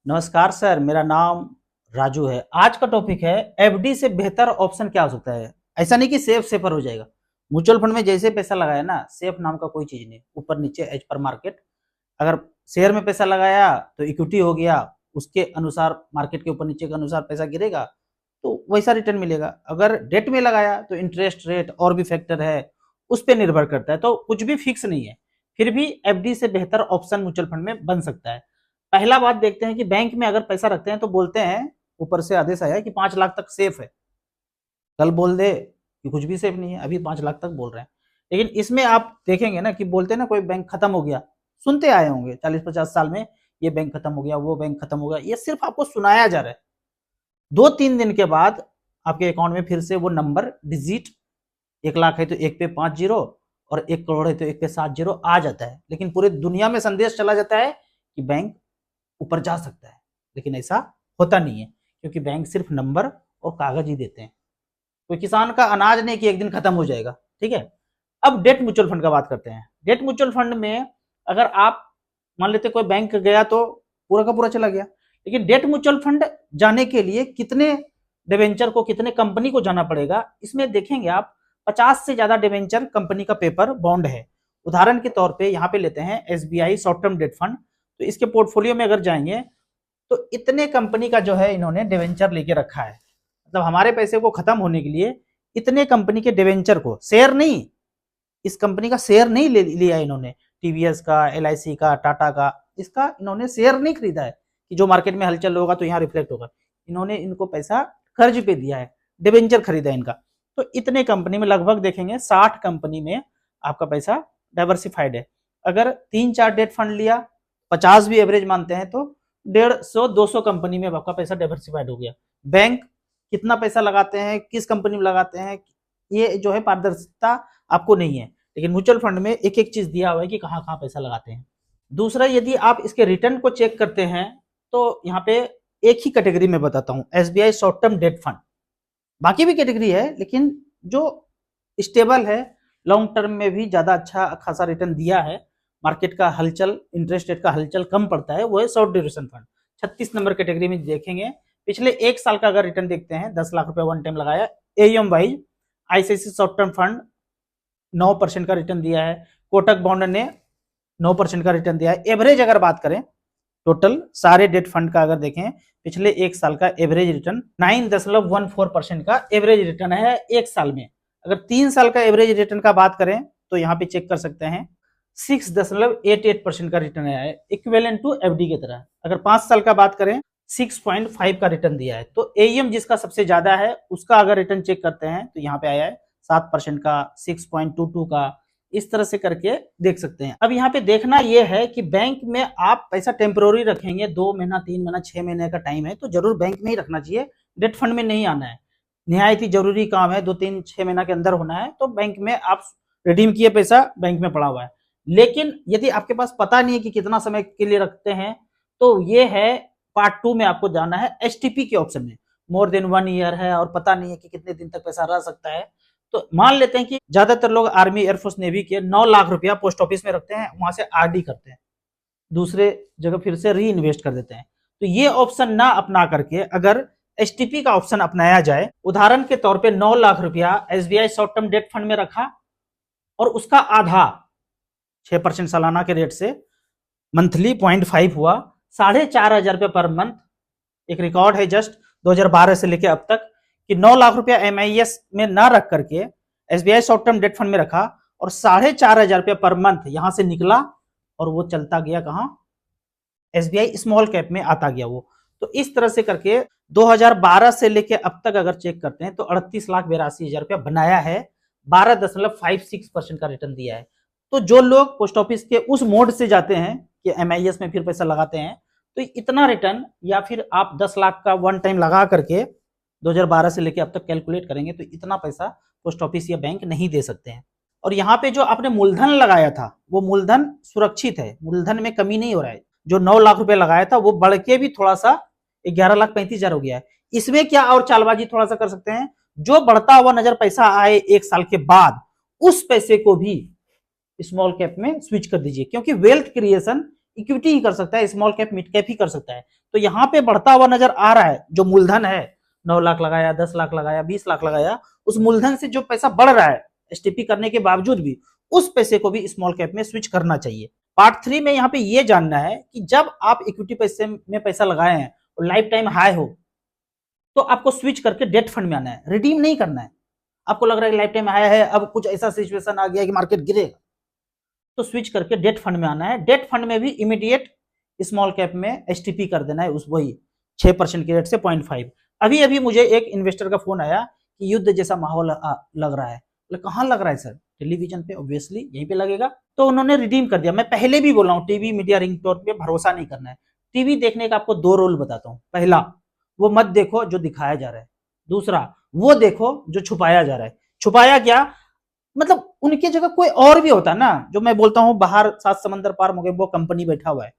नमस्कार सर, मेरा नाम राजू है। आज का टॉपिक है एफडी से बेहतर ऑप्शन क्या हो सकता है। ऐसा नहीं कि सेफ सेफर हो जाएगा। म्यूचुअल फंड में जैसे पैसा लगाया ना, सेफ नाम का कोई चीज नहीं, ऊपर नीचे एज पर मार्केट। अगर शेयर में पैसा लगाया तो इक्विटी हो गया, उसके अनुसार मार्केट के ऊपर नीचे के अनुसार पैसा गिरेगा तो वैसा रिटर्न मिलेगा। अगर डेट में लगाया तो इंटरेस्ट रेट और भी फैक्टर है, उस पर निर्भर करता है, तो कुछ भी फिक्स नहीं है। फिर भी एफडी से बेहतर ऑप्शन म्यूचुअल फंड में बन सकता है। पहला बात देखते हैं कि बैंक में अगर पैसा रखते हैं तो बोलते हैं, ऊपर से आदेश आया कि 5 लाख तक सेफ है। कल बोल दे कि कुछ भी सेफ नहीं है, अभी 5 लाख तक बोल रहे हैं। लेकिन इसमें आप देखेंगे ना कि बोलते हैं ना, कोई बैंक खत्म हो गया, सुनते आए होंगे 40-50 साल में, ये बैंक खत्म हो गया, वो बैंक खत्म हो गया। ये सिर्फ आपको सुनाया जा रहा है। 2-3 दिन के बाद आपके अकाउंट में फिर से वो नंबर डिजिट, 1 लाख है तो 1 पे 5 जीरो, और 1 करोड़ है तो 1 पे 7 जीरो आ जाता है। लेकिन पूरी दुनिया में संदेश चला जाता है कि बैंक ऊपर जा सकता है, लेकिन ऐसा होता नहीं है, क्योंकि बैंक सिर्फ नंबर और कागज ही देते हैं। कोई किसान का अनाज नहीं कि एक दिन खत्म हो जाएगा। ठीक है। अब डेट म्यूचुअल फंड का बात करते हैं। डेट म्यूचुअल फंड में अगर आप मान लेते कोई बैंक गया तो पूरा का पूरा चला गया, लेकिन डेट म्यूचुअल फंड जाने के लिए कितने डिवेंचर को, कितने कंपनी को जाना पड़ेगा, इसमें देखेंगे आप 50 से ज्यादा डिवेंचर कंपनी का पेपर बॉन्ड है। उदाहरण के तौर पे यहाँ पे लेते हैं SBI short term debt fund, तो इसके पोर्टफोलियो में अगर जाएंगे तो इतने कंपनी का जो है इन्होंने डिवेंचर लेके रखा है। मतलब हमारे पैसे को खत्म होने के लिए इतने कंपनी के डिवेंचर को, शेयर नहीं, इस कंपनी का शेयर नहीं लिया इन्होंने, टीवीएस का, एलआईसी का, टाटा का, इसका इन्होंने शेयर नहीं खरीदा है कि जो मार्केट में हलचल होगा तो यहाँ रिफ्लेक्ट होगा। इन्होंने इनको पैसा कर्ज पे दिया है, डिवेंचर खरीदा है इनका। तो इतने कंपनी में लगभग देखेंगे 60 कंपनी में आपका पैसा डाइवर्सिफाइड है। अगर 3-4 डेट फंड लिया, 50 भी एवरेज मानते हैं, तो 150-200 कंपनी में आपका पैसा डाइवर्सिफाइड हो गया। बैंक कितना पैसा लगाते हैं, किस कंपनी में लगाते हैं, ये जो है पारदर्शिता आपको नहीं है। लेकिन म्यूचुअल फंड में एक एक चीज दिया हुआ है कि कहाँ कहाँ पैसा लगाते हैं। दूसरा, यदि आप इसके रिटर्न को चेक करते हैं तो यहाँ पे एक ही कैटेगरी में बताता हूँ, SBI short term debt fund. बाकी भी कैटेगरी है, लेकिन जो स्टेबल है, लॉन्ग टर्म में भी ज्यादा अच्छा खासा रिटर्न दिया है, मार्केट का हलचल, इंटरेस्ट रेट का हलचल कम पड़ता है, वो है short duration fund. 36 number category में देखेंगे, पिछले 1 साल का अगर रिटर्न देखते हैं, 10 लाख रुपए वन टाइम लगाया, AM wise ICICI short term fund 9% का रिटर्न दिया है, कोटक बॉन्ड ने 9% का रिटर्न दिया है। एवरेज अगर बात करें, टोटल सारे डेट फंड का अगर देखें, पिछले 1 साल का एवरेज रिटर्न 9.14% का एवरेज रिटर्न है 1 साल में। अगर 3 साल का एवरेज रिटर्न का बात करें तो यहाँ पे चेक कर सकते हैं, 6.88% का रिटर्न आया है, इक्विवेलेंट टू एफडी की तरह। अगर 5 साल का बात करें, 6.5 का रिटर्न दिया है। तो एईएम जिसका सबसे ज्यादा है उसका अगर रिटर्न चेक करते हैं तो यहाँ पे आया है 7% का, 6.22 का, इस तरह से करके देख सकते हैं। अब यहाँ पे देखना यह है कि बैंक में आप पैसा टेम्पोररी रखेंगे, 2 महीना, 3 महीना, 6 महीने का टाइम है, तो जरूर बैंक में ही रखना चाहिए, डेट फंड में नहीं आना है। निहायत ही जरूरी काम है, 2-3-6 महीना के अंदर होना है, तो बैंक में आप रिडीम किए पैसा बैंक में पड़ा हुआ है। लेकिन यदि आपके पास पता नहीं है कि कितना समय के लिए रखते हैं, तो ये है पार्ट 2 में आपको जाना है एसटीपी के ऑप्शन में। मोर देन 1 ईयर है और पता नहीं है कि कितने दिन तक पैसा रह सकता है, तो मान लेते हैं कि ज्यादातर लोग आर्मी, एयरफोर्स, नेवी के 9 लाख रुपया पोस्ट ऑफिस में रखते हैं, वहां से आरडी करते हैं, दूसरे जगह फिर से री इन्वेस्ट कर देते हैं। तो ये ऑप्शन ना अपना करके अगर एसटीपी का ऑप्शन अपनाया जाए, उदाहरण के तौर पे 9 लाख रुपया SBI short term debt fund में रखा और उसका आधा 6% सालाना के रेट से मंथली 0.5 हुआ, 4,500 रुपये पर मंथ। एक रिकॉर्ड है जस्ट 2012 से लेके अब तक कि 9 लाख रुपया एमआईएस में ना रख करके SBI short term debt fund में रखा और 4,500 रुपये पर मंथ यहां से निकला और वो चलता गया कहां, एसबीआई स्मॉल कैप में आता गया वो। तो इस तरह से करके 2012 से लेके अब तक अगर चेक करते हैं तो 38,82,000 रुपया बनाया है, 12.56% का रिटर्न दिया है। तो जो लोग पोस्ट ऑफिस के उस मोड से जाते हैं कि एमआईएस में फिर पैसा लगाते हैं, तो इतना रिटर्न, या फिर आप 10 लाख का वन टाइम लगा करके 2012 से लेके अब तक कैलकुलेट करेंगे तो इतना पैसा पोस्ट ऑफिस या बैंक नहीं दे सकते हैं। और यहाँ पे जो आपने मूलधन लगाया था वो मूलधन सुरक्षित है, मूलधन में कमी नहीं हो रहा है। जो 9 लाख रुपए लगाया था वो बढ़ के भी थोड़ा सा 11,35,000 हो गया है। इसमें क्या और चालबाजी थोड़ा सा कर सकते हैं, जो बढ़ता हुआ नजर पैसा आए 1 साल के बाद, उस पैसे को भी स्मॉल कैप में स्विच कर दीजिए, क्योंकि वेल्थ क्रिएशन इक्विटी ही कर सकता है, स्मॉल कैप मिड कैप ही कर सकता है। तो यहाँ पे बढ़ता हुआ नजर आ रहा है, जो मूलधन है 9 लाख लगाया, 10 लाख लगाया, 20 लाख लगाया, उस मूलधन से जो पैसा बढ़ रहा है एसटीपी करने के बावजूद भी, उस पैसे को भी स्मॉल कैप में स्विच करना चाहिए। पार्ट 3 में यहाँ पे ये जानना है कि जब आप इक्विटी पैसे में पैसा लगाए हैं और लाइफ टाइम हाई हो, तो आपको स्विच करके डेट फंड में आना है, रिडीम नहीं करना है। आपको लग रहा है कि लाइफ टाइम हाई है, अब कुछ ऐसा सिचुएशन आ गया कि मार्केट गिरेगा, तो स्विच करके डेट फंड में आना है। डेट फंड में भी इमीडिएट स्मॉल कैप में एसटीपी कर देना है, उस वही 6% के रेट से 0.5। अभी अभी मुझे एक इन्वेस्टर का फोन आया कि युद्ध जैसा माहौल लग रहा है। कहाँ लग रहा है सर? टेलीविजन पे, ऑब्वियसली यहीं पे लगेगा। तो उन्होंने रिडीम कर दिया। मैं पहले भी बोला हूँ, टीवी मीडिया रिंगटोन पे भरोसा नहीं करना है। टीवी देखने का आपको 2 रोल बताता हूँ। पहला, वो मत देखो जो दिखाया जा रहा है। दूसरा, वो देखो जो छुपाया जा रहा है। छुपाया क्या मतलब, उनकी जगह कोई और भी होता है ना, जो मैं बोलता हूँ बाहर 7 समंदर पार मोगेम्बो कंपनी बैठा हुआ है,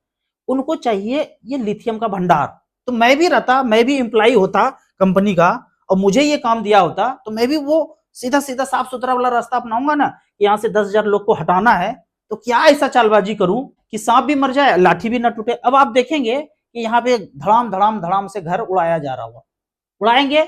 उनको चाहिए ये लिथियम का भंडार। तो मैं भी रहता, मैं भी एम्प्लॉय होता कंपनी का और मुझे ये काम दिया होता, तो मैं भी वो सीधा सीधा साफ सुथरा वाला रास्ता अपनाऊंगा ना। यहाँ से 10,000 लोग को हटाना है, तो क्या ऐसा चालबाजी करूं कि सांप भी मर जाए, लाठी भी ना टूटे। अब आप देखेंगे कि यहाँ पे धड़ाम धड़ाम धड़ाम से घर उड़ाया जा रहा होगा। उड़ाएंगे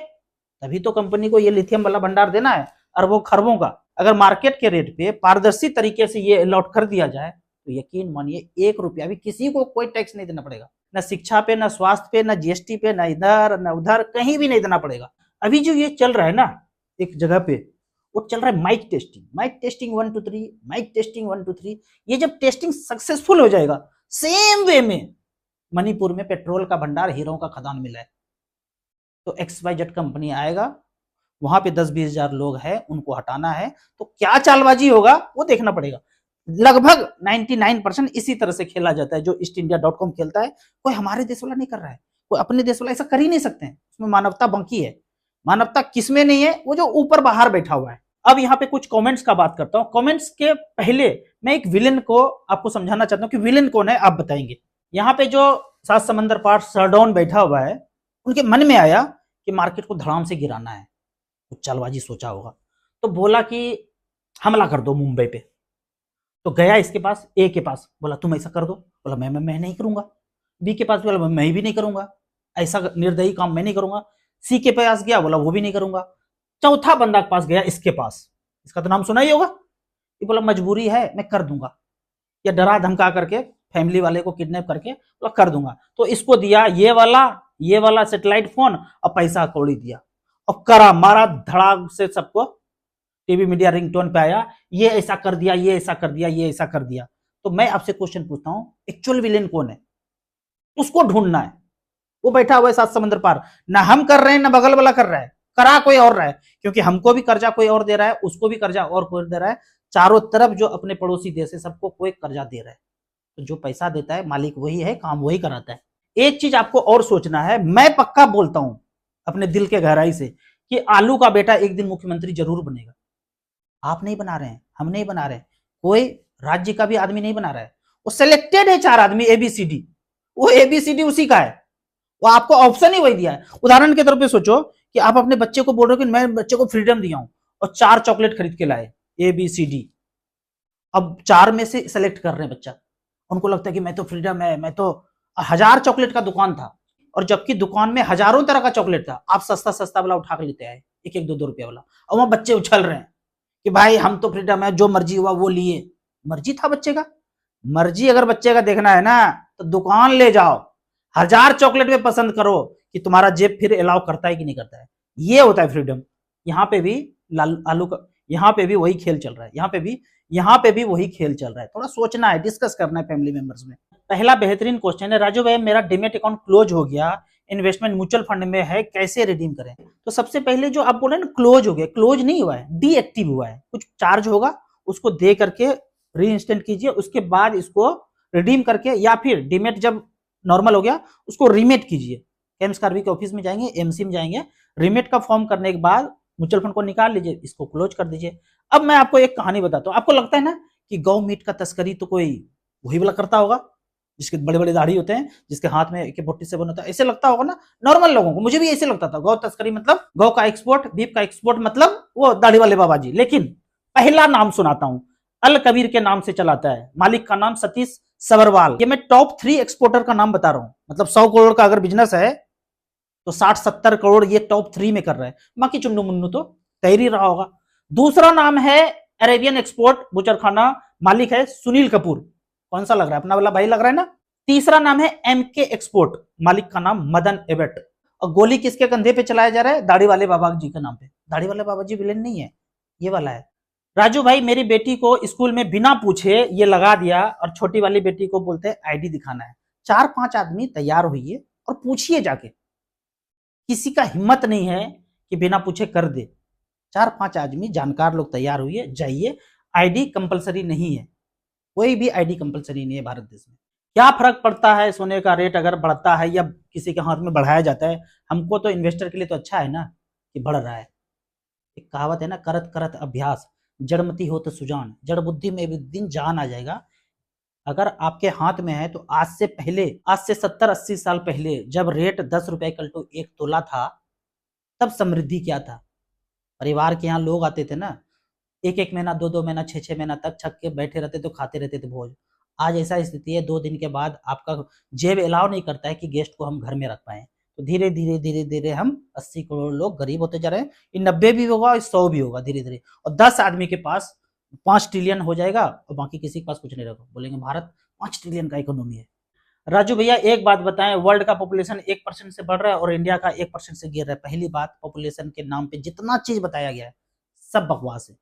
तभी तो कंपनी को ये लिथियम वाला भंडार देना है, अरबों खरबों का। अगर मार्केट के रेट पे पारदर्शी तरीके से ये अलॉट कर दिया जाए, तो यकीन मानिए 1 रुपया भी किसी को कोई टैक्स नहीं देना पड़ेगा, ना शिक्षा पे, ना स्वास्थ्य पे, ना जीएसटी पे, ना इधर ना उधर, कहीं भी नहीं देना पड़ेगा। अभी जो ये चल रहा है ना एक जगह पे, वो चल रहा है mic testing. Mic testing 1 2 3, mic testing 1 2 3। ये जब टेस्टिंग सक्सेसफुल हो जाएगा, सेम वे में मणिपुर में पेट्रोल का भंडार, हीरों का खदान मिला है, तो XYZ कंपनी आएगा, वहां पे 10-20 हजार लोग हैं, उनको हटाना है, तो क्या चालबाजी होगा वो देखना पड़ेगा। लगभग 99% इसी तरह से खेला जाता है, जो ईस्टइंडिया.com खेलता है। कोई हमारे देश वाला नहीं कर रहा है, कोई अपने देश वाला ऐसा कर ही नहीं सकते हैं। उसमें मानवता बाकी है। मानवता किसमें नहीं है? वो जो ऊपर बाहर बैठा हुआ है। अब यहाँ पे कुछ कमेंट्स का बात करता हूँ। कमेंट्स के पहले मैं एक विलेन को आपको समझाना चाहता हूँ कि विलेन कौन है, आप बताएंगे। यहाँ पे जो 7 समंदर पार सरडाउन बैठा हुआ है, उनके मन में आया कि मार्केट को धड़ाम से गिराना है, कुछ चालबाजी सोचा होगा, तो बोला कि हमला कर दो मुंबई पे। तो गया इसके पास, ए के पास, बोला तुम ऐसा कर दो। बोला मैं नहीं करूंगा। बी के पास, बोला मैं भी नहीं करूंगा, ऐसा निर्दयी काम मैं नहीं करूंगा। सी के पास गया, बोला वो भी नहीं करूंगा। चौथा बंदा के पास गया, इसके पास, इसका तो नाम सुना ही होगा। ये बोला मजबूरी है, मैं कर दूंगा, या डरा धमका करके फैमिली वाले को किडनैप करके बोला कर दूंगा। तो इसको दिया ये वाला सैटेलाइट फोन और पैसा कौड़ी दिया, और करा मारा धड़ाक से। सबको टीवी मीडिया रिंगटोन पे आया, ये ऐसा कर दिया, ये ऐसा कर दिया, ये ऐसा कर दिया। तो मैं आपसे क्वेश्चन पूछता हूं, एक्चुअल विलेन कौन है? उसको ढूंढना है। वो बैठा हुआ है 7 समंदर पार, ना हम कर रहे हैं ना बगल वाला कर रहा है, करा कोई और रहा है। क्योंकि हमको भी कर्जा कोई और दे रहा है, उसको भी कर्जा और कोई दे रहा है, चारों तरफ जो अपने पड़ोसी देश है सबको कोई कर्जा दे रहा है। तो जो पैसा देता है मालिक वही है, काम वही कराता है। एक चीज आपको और सोचना है, मैं पक्का बोलता हूं अपने दिल के गहराई से कि आलू का बेटा एक दिन मुख्यमंत्री जरूर बनेगा। आप नहीं बना रहे हैं, हम नहीं बना रहे हैं, कोई राज्य का भी आदमी नहीं बना रहा है। वो सिलेक्टेड है 4 आदमी ABCD, वो ABCD उसी का है। वो आपको ऑप्शन ही वही दिया है। उदाहरण के तौर पे सोचो कि आप अपने बच्चे को बोल रहे हो कि मैं बच्चे को फ्रीडम दिया हूं, और 4 चॉकलेट खरीद के लाए ABCD। अब 4 में से सेलेक्ट कर रहे हैं बच्चा, उनको लगता है कि मैं तो फ्रीडम है, मैं तो 1000 चॉकलेट का दुकान था, और जबकि दुकान में हजारों तरह का चॉकलेट था, आप सस्ता सस्ता वाला उठा के लेते आए, 1-1 2-2 रुपया वाला, और वहां बच्चे उछल रहे हैं कि भाई हम तो फ्रीडम है, जो मर्जी हुआ वो लिए। मर्जी था बच्चे का, मर्जी अगर बच्चे का देखना है ना, तो दुकान ले जाओ, 1000 चॉकलेट में पसंद करो कि तुम्हारा जेब फिर अलाउ करता है कि नहीं करता है। ये होता है फ्रीडम। यहाँ पे भी आलू का, यहाँ पे भी वही खेल चल रहा है, यहाँ पे भी वही खेल चल रहा है। थोड़ा सोचना है, डिस्कस करना है फैमिली मेंबर्स में। पहला बेहतरीन क्वेश्चन है, राजू भाई मेरा डीमेट अकाउंट क्लोज हो गया, इन्वेस्टमेंट म्यूचुअल फंड में है, कैसे रिडीम करें? तो सबसे पहले जो आप बोल रहे हैं ना क्लोज हो गया, क्लोज नहीं हुआ है, डीएक्टिव हुआ है। कुछ चार्ज होगा, उसको दे करके री इंस्टेंट कीजिए, उसके बाद इसको रिडीम करके, या फिर डीमेट जब नॉर्मल हो गया उसको रीमेट कीजिए। एमस्कार्बी के ऑफिस में जाएंगे, एमसी में जाएंगे, रीमेट का फॉर्म करने के बाद म्यूचुअल फंड को निकाल लीजिए, इसको क्लोज कर दीजिए। अब मैं आपको एक कहानी बताता हूँ। आपको लगता है ना कि गौ मीट का तस्करी तो कोई वही वाला करता होगा जिसके बड़े बड़े दाढ़ी होते हैं, जिसके हाथ में AK-47 होता है, ऐसे लगता होगा ना नॉर्मल लोगों को। मुझे भी ऐसे लगता था, गौ तस्करी मतलब गौ का एक्सपोर्ट, बीफ का एक्सपोर्ट मतलब वो दाढ़ी वाले बाबा जी। लेकिन पहला नाम सुनाता हूं, अल कबीर के नाम से चलाता है, मालिक का नाम सतीश सबरवाल। ये मैं टॉप 3 एक्सपोर्टर का नाम बता रहा हूं, मतलब 100 करोड़ का अगर बिजनेस है तो 60-70 करोड़ ये टॉप 3 में कर रहा है, बाकी चुन्नू मुन्नू तो तैर ही रहा होगा। दूसरा नाम है अरेबियन एक्सपोर्ट बुचरखाना, मालिक है सुनील कपूर। कौन सा लग रहा है? अपना वाला भाई लग रहा है ना। तीसरा नाम है एमके एक्सपोर्ट, मालिक का नाम मदन एबट। और गोली किसके कंधे पे चलाया जा रहा है? दाढ़ी वाले बाबा जी के नाम पे। दाढ़ी वाले बाबा जी विलेन नहीं है, ये वाला है। राजू भाई मेरी बेटी को स्कूल में बिना पूछे ये लगा दिया, और छोटी वाली बेटी को बोलते हैं आईडी दिखाना है। 4-5 आदमी तैयार होइए और पूछिए जाके, किसी का हिम्मत नहीं है कि बिना पूछे कर दे। 4-5 आदमी जानकार लोग तैयार हुए, जाइए। आईडी कंपलसरी नहीं है, कोई भी आईडी कंपलसरी नहीं है भारत देश में। क्या फर्क पड़ता है सोने का रेट अगर बढ़ता है या किसी के हाथ में बढ़ाया जाता है? हमको तो इन्वेस्टर के लिए तो अच्छा है ना कि बढ़ रहा है। एक कहावत है ना, करत करत अभ्यास जड़मती हो तो सुजान, जड़ बुद्धि में भी दिन जान आ जाएगा। अगर आपके हाथ में है तो आज से पहले, आज से 70-80 साल पहले जब रेट 10 रुपए कल्टू 1 तोला था, तब समृद्धि क्या था? परिवार के यहाँ लोग आते थे ना, 1-1 महीना 2-2 महीना 6-6 महीना तक छक के बैठे रहते तो खाते रहते थे भोज। आज ऐसा स्थिति है 2 दिन के बाद आपका जेब अलाउ नहीं करता है कि गेस्ट को हम घर में रख पाए। तो धीरे धीरे धीरे धीरे हम 80 करोड़ लोग गरीब होते जा रहे हैं। ये 90 भी होगा, 100 भी होगा धीरे धीरे, और 10 आदमी के पास 5 ट्रिलियन हो जाएगा और बाकी किसी के पास कुछ नहीं रहेगा। बोलेंगे भारत 5 ट्रिलियन का इकोनॉमी है। राजू भैया एक बात बताएं, वर्ल्ड का पॉपुलेशन 1% से बढ़ रहा है और इंडिया का 1% से गिर रहा है। पहली बात, पॉपुलेशन के नाम पे जितना चीज बताया गया है सब बकवास है।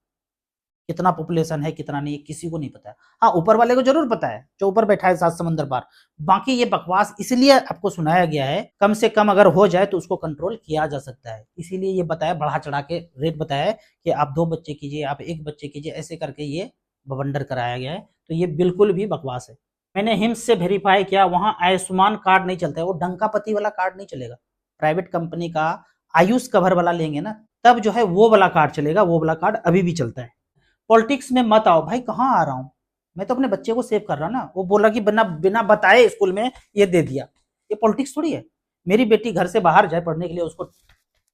कितना पॉपुलेशन है कितना नहीं, किसी को नहीं पता है। हाँ, ऊपर वाले को जरूर पता है, जो ऊपर बैठा है 7 समंदर पार। बाकी ये बकवास इसलिए आपको सुनाया गया है, कम से कम अगर हो जाए तो उसको कंट्रोल किया जा सकता है। इसीलिए ये बताया, बढ़ा चढ़ा के रेट बताया है कि आप 2 बच्चे कीजिए, आप 1 बच्चे कीजिए, ऐसे करके ये बवंडर कराया गया है। तो ये बिल्कुल भी बकवास है। मैंने हिम्स से वेरीफाई किया, वहां आयुष्मान कार्ड नहीं चलता है, वो डंकापति वाला कार्ड नहीं चलेगा। प्राइवेट कंपनी का आयुष कवर वाला लेंगे ना, तब जो है वो वाला कार्ड चलेगा। वो वाला कार्ड अभी भी चलता है। पॉलिटिक्स में मत आओ भाई, कहाँ आ रहा हूँ मैं, तो अपने बच्चे को सेव कर रहा ना। वो बोला कि बिना बताए स्कूल में ये दे दिया, ये पॉलिटिक्स थोड़ी है। मेरी बेटी घर से बाहर जाए पढ़ने के लिए, उसको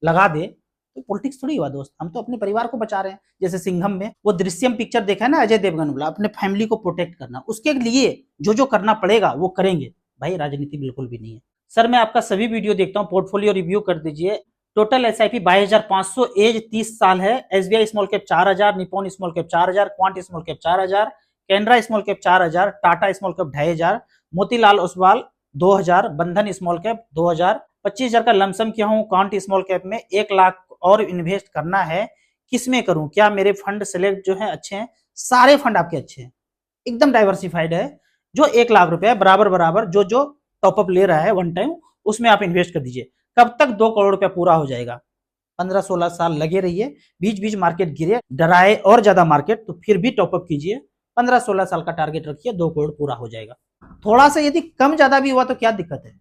लगा दे, तो पॉलिटिक्स थोड़ी हुआ दोस्त। हम तो अपने परिवार को बचा रहे हैं। जैसे सिंघम में वो दृश्यम पिक्चर देखा है ना, अजय देवगन वाला, अपने फैमिली को प्रोटेक्ट करना, उसके लिए जो जो करना पड़ेगा वो करेंगे। भाई राजनीति बिल्कुल भी नहीं है। सर मैं आपका सभी वीडियो देखता हूँ, पोर्टफोलियो रिव्यू कर दीजिए। टोटल एसआईपी 22,500, एज 30 साल है। SBI small cap 4,000, Nippon small cap 4,000, quant small cap 4,000, Canara small cap 4,000, Tata small cap 2,500, Motilal Oswal 2,000, बंधन स्मॉल कैप 2,000। 25,000 का लमसम किया हूँ क्वांट स्मॉल कैप में। 1 लाख और इन्वेस्ट करना है, किस में करूं? क्या मेरे फंड सेलेक्ट जो है अच्छे हैं? सारे फंड आपके अच्छे हैं, एकदम डाइवर्सिफाइड है। जो 1 लाख रुपए बराबर बराबर जो जो टॉपअप ले रहा है वन टाइम, उसमें आप इन्वेस्ट कर दीजिए। कब तक 2 करोड़ रुपया पूरा हो जाएगा? 15-16 साल लगे रहिए, बीच बीच मार्केट गिरे, डराए और ज्यादा मार्केट, तो फिर भी टॉपअप कीजिए। 15-16 साल का टारगेट रखिए, 2 करोड़ पूरा हो जाएगा। थोड़ा सा यदि कम ज्यादा भी हुआ तो क्या दिक्कत है?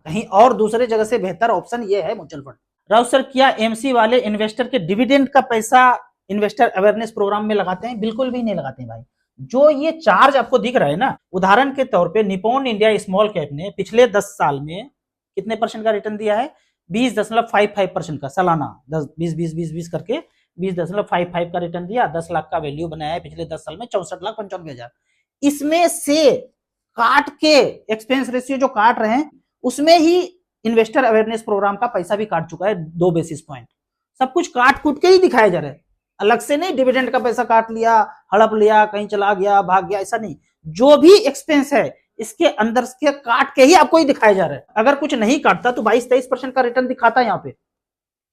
कहीं और दूसरे जगह से बेहतर ऑप्शन ये है म्यूचुअल फंड। राउत सर, क्या एमसी वाले इन्वेस्टर के डिविडेंड का पैसा इन्वेस्टर अवेयरनेस प्रोग्राम में लगाते हैं? बिल्कुल भी नहीं लगाते हैं भाई। जो ये चार्ज आपको दिख रहा है ना, उदाहरण के तौर पे निप्पॉन इंडिया स्मॉल कैप ने पिछले 10 साल में कितने % का रिटर्न दिया है? 20.55% का सालाना, 10-20-20-20 करके 20.55 का रिटर्न दिया। 10 लाख का वैल्यू बनाया है पिछले 10 साल में, 64,95,000। इसमें से काट के एक्सपेंस रेशियो जो काट रहे हैं, उसमें ही इन्वेस्टर अवेयरनेस प्रोग्राम का पैसा भी काट चुका है 2 बेसिस पॉइंट। सब कुछ काट कूट के ही दिखाया जा रहा है, अलग से नहीं डिविडेंड का पैसा काट लिया, हड़प लिया, कहीं चला गया, भाग गया, ऐसा नहीं। जो भी एक्सपेंस है इसके अंदर के काट के ही आपको ही दिखाया जा रहा है। अगर कुछ नहीं काटता तो 22-23% का रिटर्न दिखाता है यहाँ पे।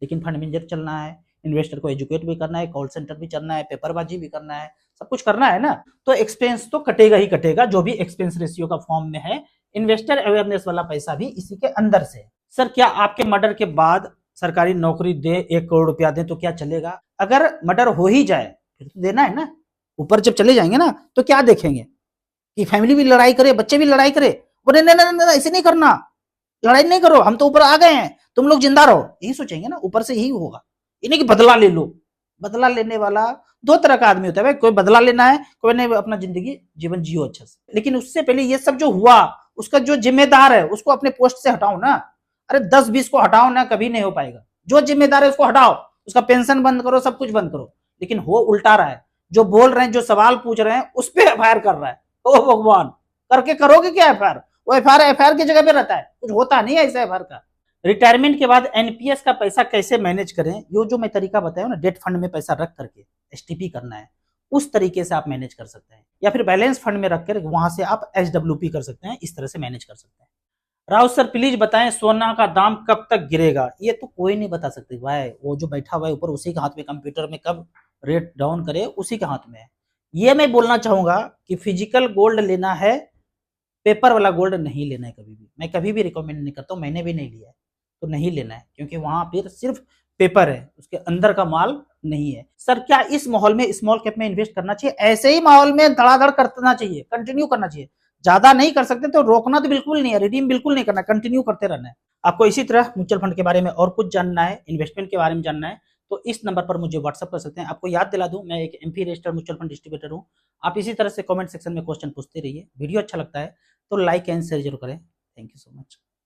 लेकिन फंड मैनेजर चलना है, इन्वेस्टर को एजुकेट भी करना है, कॉल सेंटर भी चलना है, पेपरबाजी भी करना है, सब कुछ करना है ना, तो एक्सपेंस तो कटेगा ही कटेगा, जो भी एक्सपेंस रेशियो का फॉर्म में है। इन्वेस्टर अवेयरनेस वाला पैसा भी इसी के अंदर से। सर क्या आपके मर्डर के बाद सरकारी नौकरी दे, 1 करोड़ रुपया दे तो क्या चलेगा? अगर मर्डर हो ही जाए फिर तो देना है ना। ऊपर जब चले जाएंगे ना तो क्या देखेंगे कि फैमिली भी लड़ाई करे, बच्चे भी लड़ाई करे? बोले नहीं नहीं नहीं, ऐसे नहीं करना, लड़ाई नहीं करो, हम तो ऊपर आ गए हैं, तुम लोग जिंदा रहो, यही सोचेंगे ना। ऊपर से यही होगा, इन्हें कि बदला ले लो। बदला लेने वाला 2 तरह का आदमी होता है भाई, कोई बदला लेना है, कोई नहीं अपना जिंदगी जीवन जियो अच्छे से। लेकिन उससे पहले ये सब जो हुआ, उसका जो जिम्मेदार है उसको अपने पोस्ट से हटाओ ना। अरे 10-20 को हटाओ ना, कभी नहीं हो पाएगा। जो जिम्मेदार है उसको हटाओ, उसका पेंशन बंद करो, सब कुछ बंद करो। लेकिन हो उल्टा रहा है, जो बोल रहे हैं, जो सवाल पूछ रहे हैं उस पर फायर कर रहा है। ओ भगवान, करके करोगे क्या एफआर? वो एफआर एफआर की जगह पे रहता है, कुछ होता नहीं है ऐसा एफआर का। रिटायरमेंट के बाद एनपीएस का पैसा कैसे मैनेज करें, ये जो मैं तरीका बताया ना, डेट फंड में पैसा रख करके एसटीपी करना है, उस तरीके से आप मैनेज कर सकते हैं, या फिर बैलेंस फंड में रखकर वहां से आप एसडब्ल्यूपी कर सकते हैं, इस तरह से मैनेज कर सकते हैं। राउत सर प्लीज बताएं सोना का दाम कब तक गिरेगा? ये तो कोई नहीं बता सकते भाई, वो जो बैठा हुआ है ऊपर उसी के हाथ में, कंप्यूटर में कब रेट डाउन करे उसी के हाथ में है। ये मैं बोलना चाहूंगा कि फिजिकल गोल्ड लेना है, पेपर वाला गोल्ड नहीं लेना है कभी भी। मैं कभी भी रिकमेंड नहीं करता हूँ, मैंने भी नहीं लिया है, तो नहीं लेना है, क्योंकि वहां पर सिर्फ पेपर है, उसके अंदर का माल नहीं है। सर क्या इस माहौल में स्मॉल कैप में इन्वेस्ट करना चाहिए? ऐसे ही माहौल में धड़ाधड़ करना चाहिए, कंटिन्यू करना चाहिए। ज्यादा नहीं कर सकते तो रोकना तो बिल्कुल नहीं है, रिडीम बिल्कुल नहीं करना, कंटिन्यू करते रहना है। आपको इसी तरह म्यूचुअल फंड के बारे में और कुछ जानना है, इन्वेस्टमेंट के बारे में जानना है, तो इस नंबर पर मुझे व्हाट्सअप कर सकते हैं। आपको याद दिला दूं, मैं एक MP registered mutual fund distributor हूं। आप इसी तरह से कमेंट सेक्शन में क्वेश्चन पूछते रहिए। वीडियो अच्छा लगता है तो लाइक एंड शेयर जरूर करें। Thank you so much.